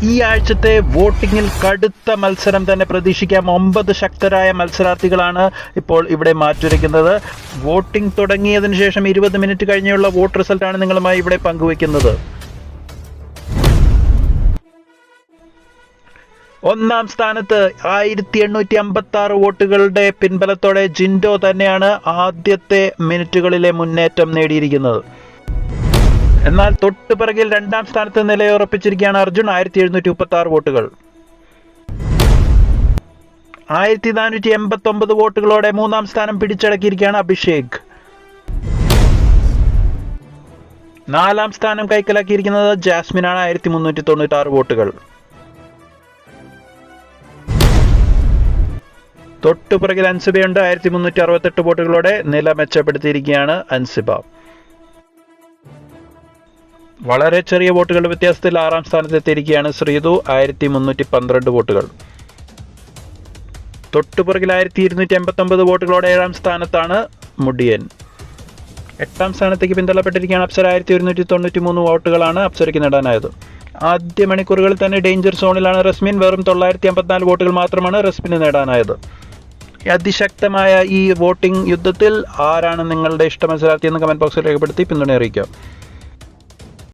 ഈ ആഴ്ചത്തെ വോട്ടിങ്ങിൽ കടുത്ത മത്സരം തന്നെ പ്രതീക്ഷിക്കാം. 9 ശക്തരായ മത്സരാർത്ഥികളാണ് ഇപ്പോൾ ഇവിടെ മാറ്റുരയ്ക്കുന്നത്. വോട്ടിംഗ് തുടങ്ങിയതിനു ശേഷം 20 മിനിറ്റ് കഴിഞ്ഞുള്ള വോട്ട് റിസൾട്ടാണ് നിങ്ങളുമായി ഇവിടെ പങ്കുവയ്ക്കുന്നത്. ഒന്നാം സ്ഥാനത്ത് 1856 വോട്ടുകളുടെ പിൻബലത്തോടെ ജിൻഡോ തന്നെയാണ് ആദ്യത്തെ മിനിറ്റുകളിലെ മുന്നേറ്റം നേടിയിരിക്കുന്നത്. എന്നാൽ തൊട്ടുപിറകിൽ രണ്ടാം സ്ഥാനത്ത് നിലയുറപ്പിച്ചിരിക്കുകയാണ് അർജുൻ, 1736 വോട്ടുകൾ. 1489 വോട്ടുകളോടെ മൂന്നാം സ്ഥാനം പിടിച്ചടക്കിയിരിക്കുകയാണ് അഭിഷേക്. നാലാം സ്ഥാനം കൈക്കലാക്കിയിരിക്കുന്നത് ജാസ്മിനാണ്, 1396 വോട്ടുകൾ. തൊട്ടുപിറകിൽ അൻസിബയുണ്ട്, 1368 വോട്ടുകളോടെ നില മെച്ചപ്പെടുത്തിയിരിക്കുകയാണ് അൻസിബ. വളരെ ചെറിയ വോട്ടുകളുടെ വ്യത്യാസത്തിൽ ആറാം സ്ഥാനത്തെത്തിയിരിക്കുകയാണ് ശ്രീതു, 1312 വോട്ടുകൾ. തൊട്ടുപിറകിൽ 1289 വോട്ടുകളോടെ ഏഴാം സ്ഥാനത്താണ് മുടിയൻ. എട്ടാം സ്ഥാനത്തേക്ക് പിന്തള്ളപ്പെട്ടിരിക്കുകയാണ് അപ്സര, 1193 വോട്ടുകളാണ് അപ്സരയ്ക്ക് നേടാനായത്. ആദ്യ മണിക്കൂറുകളിൽ തന്നെ ഡേഞ്ചർ സോണിലാണ് റസ്മിൻ, വെറും 954 വോട്ടുകൾ മാത്രമാണ് റസ്മിന് നേടാനായത്. അതിശക്തമായ ഈ വോട്ടിംഗ് യുദ്ധത്തിൽ ആരാണ് നിങ്ങളുടെ ഇഷ്ട മത്സരാർത്ഥി എന്ന് കമന്റ് ബോക്സിൽ രേഖപ്പെടുത്തി പിന്തുണ അറിയിക്കാം.